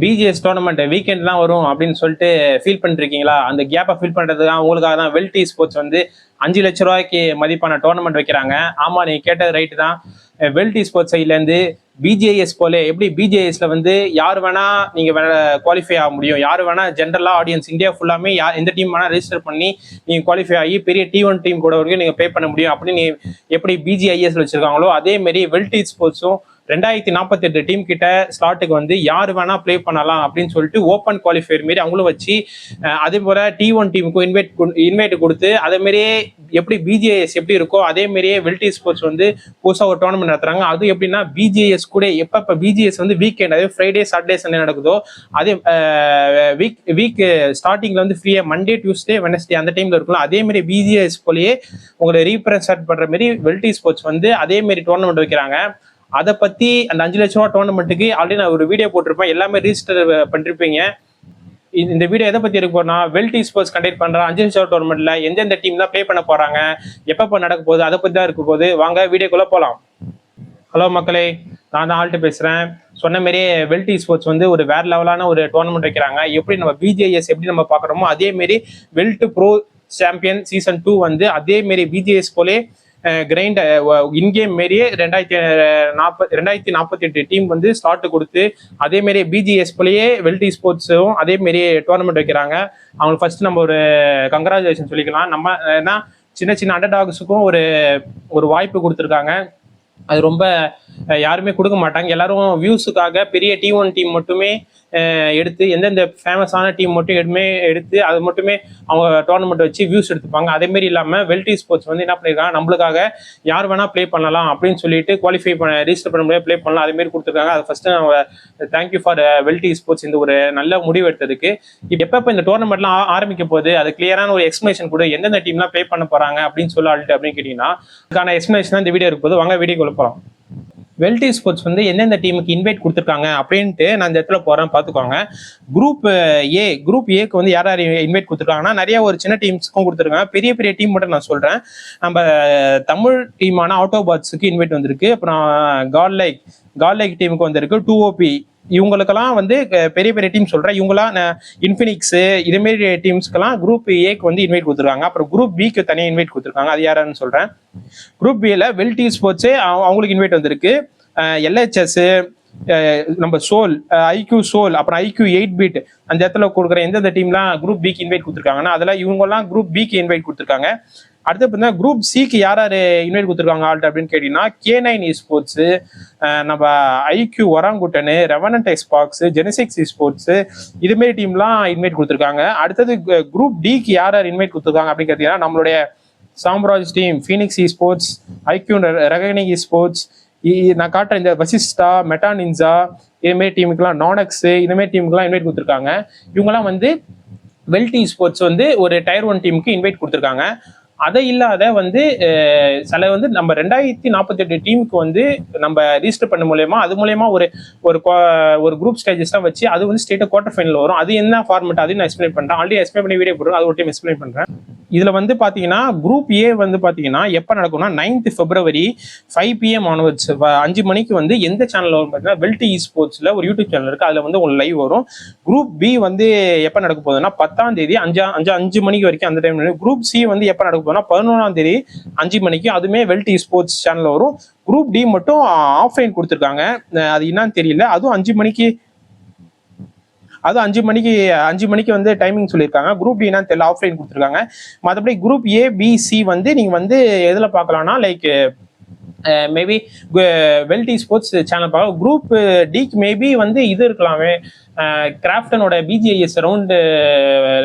BGS tournament வீக்கெண்ட்லாம் வரும் அப்படின்னு சொல்லிட்டு ஃபீல் பண்ணிருக்கீங்களா? அந்த கேப்பை ஃபீல் பண்ணுறதுக்கு தான் உங்களுக்காக தான் வெல்டி ஸ்போர்ட்ஸ் வந்து 5 லட்ச ரூபாய்க்கு மதிப்பான டோர்னமெண்ட் வைக்கிறாங்க. ஆமாம், நீங்கள் கேட்டது ரைட்டு தான். வெல்டி ஸ்போர்ட்ஸ் சைட்லேருந்து பிஜேஎஸ் போல எப்படி பிஜேஎஸ்ல வந்து யார் வேணா நீங்க குவாலிஃபை ஆக முடியும், யார் வேணா ஜென்ரலா ஆடியன்ஸ் இந்தியா ஃபுல்லாமே எந்த டீம் வேணா ரெஜிஸ்டர் பண்ணி நீங்க குவாலிஃபை ஆகி பெரிய T1 டீம் கூட வரைக்கும் நீங்க ப்ளே பண்ண முடியும் அப்படின்னு எப்படி பிஜிஐஎஸ் வச்சிருக்காங்களோ அதே மாதிரி வெல்டி ஸ்போர்ட்ஸும் 2048 டீம் கிட்ட ஸ்லாட்டுக்கு வந்து யார் வேணா ப்ளே பண்ணலாம் அப்படின்னு சொல்லிட்டு ஓப்பன் குவாலிஃபயர் மாரி அவங்களும் வச்சு அதே போல T1 டீமுக்கும் இன்வைட் கொடுத்து அதே மாதிரியே எப்படி பிஜிஐஎஸ் எப்படி இருக்கோ அதே மாதிரியே வெல்டி ஸ்போர்ட்ஸ் வந்து புதுசாக ஒரு டோர்னமெண்ட் நடத்துறாங்க. அது எப்படின்னா பிஜிஎஸ் கூட எப்போ பிஜிஎஸ் வந்து வீக்கெண்ட் அதே ஃப்ரைடே சாட்டர்டே சண்டே நடக்குதோ அதே வீக் ஸ்டார்டிங்ல வந்து ஃப்ரீயா மண்டே டியூஸ்டே வெனஸ்டே அந்த டைம்ல இருக்கலாம். அதே மாதிரி பிஜிஎஸ் போலயே உங்களை ரீப்ரசன்ட் பண்ற மாதிரி வெல்டி ஸ்போர்ட்ஸ் வந்து அதே மாதிரி டோர்னமெண்ட் வைக்கிறாங்க. அதை பத்தி அந்த 5 லட்ச ரூபா டோர்னமெண்ட்டுக்கு ஆல்ரெடி நான் ஒரு வீடியோ போட்டிருப்பேன், எல்லாமே ரிஜிஸ்டர் பண்ணிருப்பீங்க. இந்த வீடியோ எதை பத்தி இருக்கு போனா வெல்டி ஸ்போர்ட்ஸ் கண்டக்ட் பண்ற 5 லட்ச ரூபா டோர்னமெண்ட்ல எந்தெந்த டீம் தான் ப்ளே பண்ண போறாங்க, எப்பப்ப நடக்க போகுது, அதை பத்தி தான் இருக்க போகுது. வாங்க வீடியோக்குள்ள போலாம். ஹலோ மக்களே, நான் தான் ஆல்ட்டு பேசுறேன். சொன்ன மாதிரியே வெல்டி ஸ்போர்ட்ஸ் வந்து ஒரு வேற லெவலான ஒரு டோர்னமெண்ட் வைக்கிறாங்க. எப்படி நம்ம பிஜேஎஸ் எப்படி நம்ம பாக்குறோமோ அதே மாதிரி வெல்ட் ப்ரோ சாம்பியன் சீசன் 2 வந்து அதே மாதிரி பிஜேஎஸ் போலே கிரைண்ட் இன்கேம் மாரியே 2048 டீம் வந்து ஸ்லாட் கொடுத்து அதே மாதிரி பிஜிஎஸ் போலயே வெல்டி ஸ்போர்ட்ஸும் அதே மாதிரி டோர்னமெண்ட் வைக்கிறாங்க. அவங்களுக்கு ஃபர்ஸ்ட் நம்ம ஒரு கங்க்ராச்சுலேஷன் சொல்லிக்கலாம். நம்ம ஏன்னா சின்ன சின்ன அண்டர் டாக்ஸுக்கும் ஒரு வாய்ப்பு கொடுத்துருக்காங்க. அது ரொம்ப யாருமே கொடுக்க மாட்டாங்க. எல்லாரும் வியூஸுக்காக பெரிய T1 டீம் மட்டுமே எடுத்து எந்தெந்த ஃபேமஸான டீம் மட்டும் எடுத்து அது மட்டுமே அவங்க டோர்னமெண்ட் வச்சு வியூஸ் எடுத்துப்பாங்க. அதே மாதிரி இல்லாமல் வெல்டி ஸ்போர்ட்ஸ் வந்து என்ன பண்ணியிருக்காங்க, நம்மளுக்காக யார் வேணா ப்ளே பண்ணலாம் அப்படின்னு சொல்லிட்டு குவாலிஃபை ரிஜிஸ்டர் பண்ண முடியாது ப்ளே பண்ணலாம் அதே மாதிரி கொடுத்துருக்காங்க. அது ஃபர்ஸ்ட் தேங்க்யூ ஃபார் வெல்டி ஸ்போர்ட்ஸ் இந்த ஒரு நல்ல முடிவு எடுத்ததுக்கு. எப்போ இந்த டோர்னமெண்ட்லாம் ஆரம்பிக்க போகுது அது கிளியரான ஒரு எக்ஸ்பிளேஷன் கூட எந்தெந்த டீம்லாம் ப்ளே பண்ண போறாங்க அப்படின்னு சொல்லிட்டு அப்படின்னு கேட்டீங்கன்னா அதுக்கான எக்ஸ்பிளேஷன் தான் இந்த வீடியோ இருக்க போது. வாங்க வீடியோ போகலாம். வெல்டி ஸ்போர்ட்ஸ் வந்து எந்தெந்த டீமுக்கு இன்வைட் கொடுத்துருக்காங்க அப்படின்ட்டு நான் இந்த இடத்துல போறேன் பார்த்துக்கோங்க. குரூப் ஏக்கு வந்து யார் யார் இன்வைட் கொடுத்துருக்காங்கன்னா நிறைய ஒரு சின்ன டீம்ஸ்க்கும் கொடுத்துருக்காங்க. பெரிய பெரிய டீம் மட்டும் நான் சொல்றேன். நம்ம தமிழ் டீமான ஆட்டோபாட்ஸுக்கு இன்வைட் வந்திருக்கு. அப்புறம் காட்லைக் டீமுக்கு வந்திருக்கு. 2OP இவங்களுக்கெல்லாம் வந்து பெரிய பெரிய டீம் சொல்றேன். இவங்களாம் இன்ஃபினிக்ஸ் இதேமாரி டீம்ஸ்க்கெல்லாம் குரூப் ஏக்கு வந்து இன்வைட் கொடுத்துருக்காங்க. அப்புறம் குரூப் பிக்கு தனியாக இன்வைட் கொடுத்துருக்காங்க. அது யாருன்னு சொல்றேன். குரூப் பில வெல்டி ஸ்போர்ட்ஸே அவங்களுக்கு இன்வைட் வந்திருக்கு. LHS நம்ம IQ சோல் அப்புறம் IQ 8-bit அந்த இடத்துல கொடுக்குற எந்தெந்த டீம்லாம் குரூப் பிக்கு இன்வைட் கொடுத்துருக்காங்கன்னா அதெல்லாம் இவங்கெல்லாம் குரூப் பிக்கு இன்வைட் கொடுத்துருக்காங்க. அடுத்து பார்த்தீங்கன்னா குரூப் சிக்கு யார் இன்வைட் கொடுத்துருக்காங்க ஆல்ட் அப்படின்னு கேட்டீங்கன்னா K9 ஸ்போர்ட்ஸ், நம்ம IQ ஒராங்குட்டனு, ரெவனன்ட் எக்ஸ்பாக்ஸ், ஜெனசிக்ஸ் ஸ்போர்ட்ஸ் இதுமாரி டீம்லாம் இன்வைட் கொடுத்துருக்காங்க. அடுத்தது குரூப் டிக்கு யார் இன்வைட் கொடுத்துருக்காங்க அப்படின்னு கேட்டீங்கன்னா நம்மளுடைய Samraj team, Phoenix sports, IQ reckoning sports, நான் காட்டுற இந்த வசிஸ்டா, மெட்டா நின்ஜா இதுமாரி டீமுக்குலாம், நானெக்ஸ் இதுமாரி டீமுக்குலாம் இன்வைட் கொடுத்துருக்காங்க. இவங்கெல்லாம் வந்து வெல்டி ஸ்போர்ட்ஸ் வந்து ஒரு Tier 1 டீமுக்கு இன்வைட் கொடுத்துருக்காங்க. அதை இல்லாத வந்து சில வந்து நம்ம 2048 டீமுக்கு வந்து நம்ம ரிஜிஸ்டர் பண்ண மூலயமா அது மூலயமா ஒரு குரூப் ஸ்டேஜஸ் தான் வச்சு அது வந்து ஸ்டேட் குவார்டர் ஃபைனல் வரும். அது என்ன ஃபார்மெட் அது நான் எக்ஸ்பிளைன் பண்றேன். ஆல்ரெடி எக்ஸ்பிளைன் பண்ணி வீடியோ போடுறோம், அது ஒரு டைம் எக்ஸ்பிளைன் பண்றேன். இதுல வந்து பாத்தீங்கன்னா குரூப் ஏ வந்து பாத்தீங்கன்னா எப்ப நடக்கும்னா 9th February 5 PM ஆன்வர்ட்ஸ் 5 மணிக்கு வந்து எந்த சேனல் வரும் பார்த்தீங்கன்னா வெல்டி ஸ்போர்ட்ஸ்ல ஒரு யூடியூப் சேனல் இருக்கு, அதுல வந்து உங்களுக்கு லைவ் வரும். குரூப் பி வந்து எப்ப நடக்க போகுதுன்னா 10ஆம் தேதி 5 மணிக்கு வரைக்கும் அந்த டைம். குரூப் சி வந்து எப்ப நடக்க போகுதுன்னா 11ஆம் தேதி 5 மணிக்கு அதுமே வெல்டி ஸ்போர்ட்ஸ் சேனல் வரும். குரூப் டி மட்டும் ஆஃப்லைன் கொடுத்துருக்காங்க, அது என்னன்னு தெரியல. அதுவும் 5 மணிக்கு வந்து டைமிங் சொல்லியிருக்காங்க. குரூப் டி என்னன்னு தெரியல, ஆஃப்லைன் கொடுத்துருக்காங்க. மற்றபடி குரூப் ABC வந்து நீங்க வந்து எதுல பார்க்கலாம்னா லைக் மேபி வெல்டி ஸ்போர்ட்ஸ் சேனல் பார்க்கலாம். குரூப் டிக்கு மேபி வந்து இது இருக்கலாமே, கிராஃப்டனோட பிஜிஐஎஸ் ரவுண்டு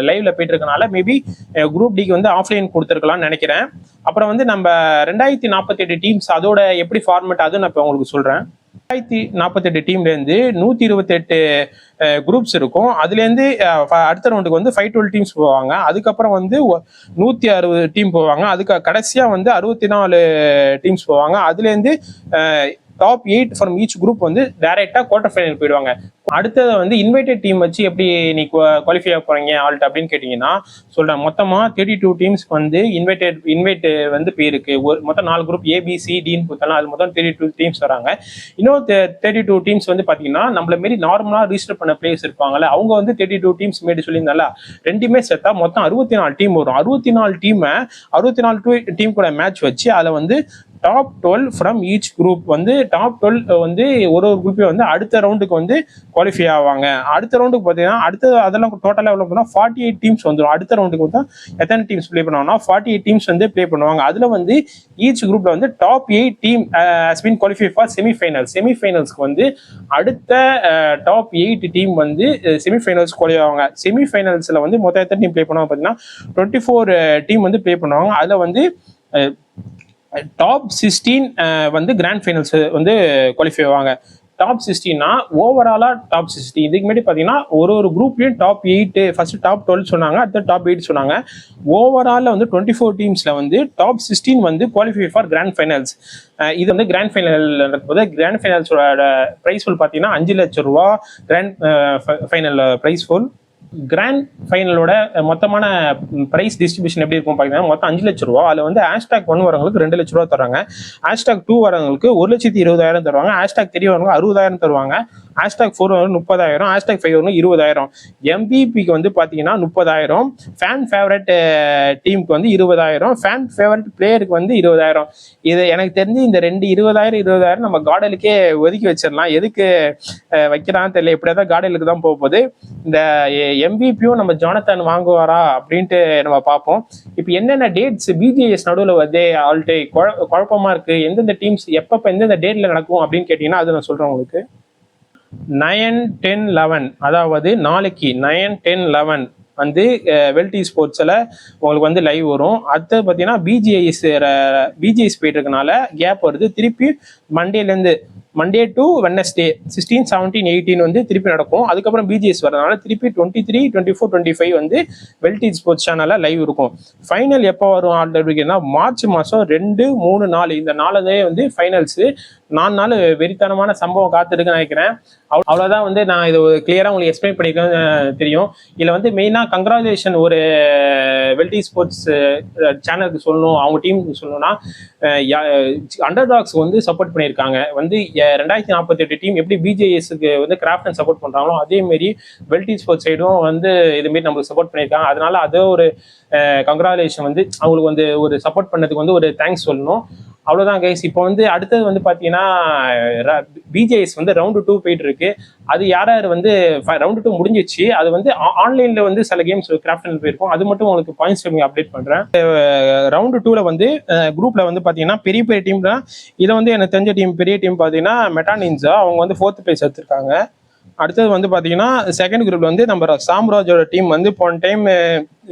லைவ்ல போயிட்டு இருக்கனால மேபி குரூப் டிக்கு வந்து ஆஃப்லைன் கொடுத்துருக்கலாம்னு நினைக்கிறேன். அப்புறம் வந்து நம்ம 2048 டீம்ஸ் அதோட எப்படி ஃபார்மெட் அதுவும் நான் இப்போ உங்களுக்கு சொல்றேன். 2048 டீம்ல இருந்து 128 குரூப்ஸ் இருக்கும். அதுல இருந்து அடுத்த ரவுண்டுக்கு வந்து 512 டீம்ஸ் போவாங்க. அதுக்கப்புறம் வந்து 160 டீம் போவாங்க. அதுக்கு கடைசியா வந்து 64 டீம்ஸ் போவாங்க. அதுல இருந்து டாப் 8 ஃப்ரம் ஈச் குரூப் வந்து டைரக்டா குவார்டர் ஃபைனல் போயிடுவாங்க. அடுத்தது வந்து இன்வைட்டட் டீம் வச்சு எப்படி நீ குவாலிஃபை ஆக போறீங்க ஆல்ட் அப்படின்னு கேட்டீங்கன்னா சொல்றேன். மொத்தமா 32 டீம்ஸ் வந்து இன்வைட் வந்து பேருக்கு மொத்தம் 4 குரூப் ABCDன்னு கொடுத்தாலும் அது மொத்தம் 32 டீம்ஸ் வராங்க. இன்னும் 32 டீம்ஸ் வந்து பாத்தீங்கன்னா நம்மள மாரி நார்மலா ரிஜிஸ்டர் பண்ண பிளேயர்ஸ் இருப்பாங்கல்ல, அவங்க வந்து 32 டீம்ஸ் மேடி சொல்லியிருந்தால ரெண்டுமே சேர்த்தா மொத்தம் 64 டீம் வரும். 64 டீம் கூட மேட்ச் வச்சு அதில் வந்து டாப் 12 ஃப்ரம் ஈச் குரூப் வந்து டாப் 12 வந்து ஒரு குரூப்பே வந்து அடுத்த ரவுண்டுக்கு வந்து குவாலிஃபை ஆவாங்க. அடுத்த ரவுண்டுக்கு பார்த்தீங்கன்னா அதெல்லாம் டோட்டலாக எவ்வளோ பண்ணால் 48 டீம்ஸ் வந்துடும். அடுத்த ரவுண்டுக்கு வந்து எத்தனை டீம்ஸ் ப்ளே பண்ணுவாங்கன்னா 48 டீம்ஸ் வந்து ப்ளே பண்ணுவாங்க. அதில் வந்து ஈச் குரூப்ல வந்து top 8 team has been qualify for செமிஃபைனல்ஸ்க்கு வந்து அடுத்த டாப் 8 டீம் வந்து செமிஃபைனல்ஸ் குவாலிஃபை ஆவாங்க. செமிஃபைனல்ஸில் வந்து மொத்தம் எத்தனை டீம் ப்ளே பண்ணுவாங்க பார்த்தீங்கன்னா 24 டீம் வந்து ப்ளே பண்ணுவாங்க. அதில் வந்து டாப் 16 வந்து கிராண்ட் ஃபைனல்ஸ் வந்து குவாலிஃபை ஆவாங்க. டாப் 16னா ஓவராலா டாப் 16. இதுக்கு முன்னாடி பார்த்தீங்கன்னா ஒரு குரூப்லயும் டாப் 8 ஃபர்ஸ்ட் டாப் 12 சொன்னாங்க, அடுத்த டாப் 8 சொன்னாங்க. ஓவரால வந்து 24 டீம்ஸ்ல வந்து டாப் 16 வந்து குவாலிஃபை ஃபார் கிராண்ட் ஃபைனல்ஸ். இது வந்து கிராண்ட் ஃபைனல் நடக்கும்போது கிராண்ட் ஃபைனல்ஸோட பிரைஸ் ஃபுல் பார்த்தீங்கன்னா 5 லட்சம் ரூபா grand final prize pool. Grand ஃபைனலோட மொத்தமான பிரைஸ் டிஸ்ட்ரிபியூஷன் எப்படி இருக்கும் பார்த்தீங்கன்னா மொத்தம் 5 லட்சம் ரூபா. அதில் வந்து #1 வரவங்களுக்கு 2 லட்ச ரூபா தராங்க, #2 வரவங்களுக்கு 1,20,000 தருவாங்க, #3 வரவங்க 60,000 தருவாங்க, #4 வரும் 30,000, #5 வரும் 20,000. MVP-க்கு வந்து பார்த்தீங்கன்னா 30,000, ஃபேன் ஃபேவரட் டீமுக்கு வந்து 20,000, ஃபேன் ஃபேவரட் பிளேயருக்கு வந்து 20,000. இது எனக்கு தெரிஞ்சு இந்த 20,000 நம்ம கார்டலுக்கே ஒதுக்கி வச்சிடலாம். எதுக்கு வைக்கிறான்னு தெரியல, எப்படியாவது கார்டலுக்கு தான் போகுது. இந்த MVP-யும் நம்ம ஜானத்தன் வாங்குவாரா அப்படின்ட்டு நம்ம பார்ப்போம். இப்போ என்னென்ன டேட்ஸ் BGS நடுவில் வருது ஆல்டே குழப்பமா இருக்கு, எந்தெந்த டீம்ஸ் எப்பப்போ எந்தெந்த டேட்ல நடக்கும் அப்படின்னு கேட்டீங்கன்னா அது நான் சொல்றேன் உங்களுக்கு. 9, 10, 11 அதாவது நாளைக்கு 9, 10, 11 வந்து வெல்டி ஸ்போர்ட்ஸில் உங்களுக்கு வந்து லைவ் வரும். அடுத்தது பார்த்தீங்கன்னா பிஜிஐஸ் போயிட்டு இருக்கனால கேப் வருது. திருப்பி மண்டே டு வெட்னஸ்டே 16, 17, 18 வந்து திருப்பி நடக்கும். அதுக்கப்புறம் பிஜிஎஸ் வரதுனால திருப்பி 23, 24, 25 வந்து வெல்டி ஸ்போர்ட்ஸ் சேனலில் லைவ் இருக்கும். ஃபைனல் எப்போ வரும் அப்படின்னா மார்ச் மாதம் 2, 3, 4 இந்த 4 வந்து ஃபைனல்ஸு. 4 நாள் வெறித்தனமான சம்பவம் காத்திருக்குன்னு நினைக்கிறேன். அவ்வளோதான் வந்து நான் இது கிளியராக உங்களுக்கு எக்ஸ்பிளைன் பண்ணியிருக்கேன் தெரியும். இதில் வந்து மெயினாக கங்க்ராச்சுலேஷன் ஒரு வெல்டி ஸ்போர்ட்ஸ் சேனலுக்கு சொல்லணும், அவங்க டீமுக்கு சொல்லணும்னா அண்டர்டாக்ஸ் வந்து சப்போர்ட் பண்ணியிருக்காங்க. வந்து 2048 டீம் எப்படி பிஜேஎஸ்க்கு வந்து கிராஃப்டன் சப்போர்ட் பண்ணுறாங்களோ அதேமாரி வெல்டி ஸ்போர்ட்ஸ் சைடும் வந்து இதுமாரி நம்மளுக்கு சப்போர்ட் பண்ணியிருக்காங்க. அதனால அதே ஒரு கங்க்ராச்சுலேஷன் வந்து அவங்களுக்கு வந்து ஒரு சப்போர்ட் பண்ணதுக்கு வந்து ஒரு தேங்க்ஸ் சொல்லணும். அவ்வளோதான் கைஸ். இப்போ வந்து அடுத்தது வந்து பார்த்தீங்கன்னா பிஜேஎஸ் வந்து ரவுண்டு 2 போயிட்டு இருக்கு. அது யார் வந்து ரவுண்டு 2 முடிஞ்சிச்சு. அது வந்து ஆன்லைனில் வந்து சில கேம்ஸ் கிராஃப்டன் போயிருக்கும். அது மட்டும் உங்களுக்கு பாயிண்ட்ஸ் அப்டேட் பண்ணுறேன். ரவுண்டு 2ல வந்து குரூப்ல வந்து பார்த்தீங்கன்னா பெரிய பெரிய டீம் தான். இதை வந்து எனக்கு தெரிஞ்ச பெரிய டீம் பார்த்தீங்கன்னா மெட்டா நின்ஜா, அவங்க வந்து 4th பிளேஸ் எடுத்திருக்காங்க. அடுத்தது வந்து பார்த்தீங்கன்னா செகண்ட் குரூப்ல வந்து நம்ம சாம்ராஜோட டீம் வந்து போன டைம்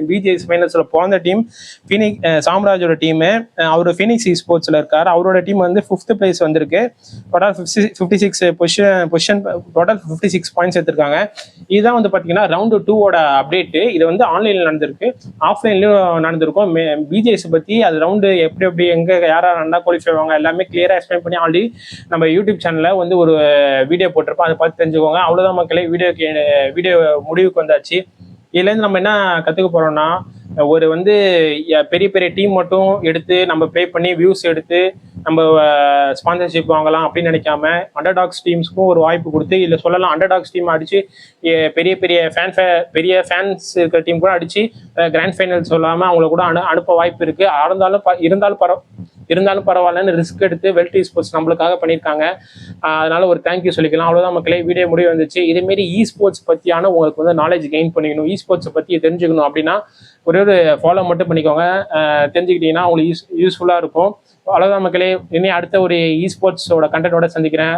பிஜிஎஸ் ஃபைனல்ஸில் போன டீம் சாம்ராஜோட டீமு. அவர் ஃபீனிக்ஸ் ஸ்போர்ட்ஸில் இருக்கார். அவரோட டீம் வந்து 5th பிளேஸ் வந்திருக்கு. டோட்டல் 56 பொசிஷன் டோட்டல் 56 பாயிண்ட்ஸ் எடுத்திருக்காங்க. இதுதான் வந்து பார்த்தீங்கன்னா ரவுண்டு 2ஓட அப்டேட்டு. இது வந்து ஆன்லைனில் நடந்திருக்கு, ஆஃப்லைன்லையும் நடந்திருக்கும். பிஜிஎஸ் பற்றி அது ரவுண்டு எப்படி எங்கே யாராக நல்லா குவாலிஃபை ஆவாங்க எல்லாமே கிளியராக எக்ஸ்பிளைன் பண்ணி ஆல்ரெடி நம்ம யூடியூப் சேனலில் வந்து ஒரு வீடியோ போட்டிருப்போம், அதை பார்த்து தெரிஞ்சுக்கோங்க. அவ்வளோதான் மக்களே, வீடியோ முடிவுக்கு வந்தாச்சு. இதுலேருந்து நம்ம என்ன கற்றுக்க போகிறோம்னா ஒரு வந்து பெரிய பெரிய டீம் மட்டும் எடுத்து நம்ம ப்ளே பண்ணி வியூஸ் எடுத்து நம்ம ஸ்பான்சர்ஷிப் வாங்கலாம் அப்படின்னு நினைக்காம அண்டர்டாக்ஸ் டீம்ஸ்க்கும் ஒரு வாய்ப்பு கொடுத்து இல்லை சொல்லலாம் அண்டர்டாக்ஸ் டீம் அடித்து பெரிய ஃபேன்ஸ் இருக்கிற டீம் கூட அடித்து கிராண்ட் ஃபைனல் சொல்லாமல் அவங்கள கூட அனுப்ப வாய்ப்பு இருக்குது. இருந்தாலும் பரவாயில்லன்னு ரிஸ்க் எடுத்து வெல்டி ஸ்போர்ட்ஸ் நம்மளுக்காக பண்ணியிருக்காங்க. அதனால ஒரு தேங்க்யூ சொல்லிக்கலாம். அவ்வளோதான் மக்களே, வீடியோ முடிவு வந்துச்சு. இதேமாரி ஸ்போர்ட்ஸ் பற்றியான உங்களுக்கு வந்து நாலேஜ் கெயின் பண்ணிக்கணும், ஸ்போர்ட்ஸை பற்றி தெரிஞ்சுக்கணும் அப்படின்னா ஒரே ஒரு ஃபாலோ மட்டும் பண்ணிக்கோங்க. தெரிஞ்சுக்கிட்டீங்கன்னா உங்களுக்கு யூஸ்ஃபுல்லாக இருக்கும். அவ்வளோதான் மக்களே, இனி அடுத்த ஒரு ஸ்போர்ட்ஸோட கண்டென்ட்டோட சந்திக்கிறேன்.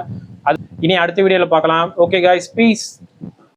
இனி அடுத்த வீடியோவில் பார்க்கலாம். Okay guys, piece.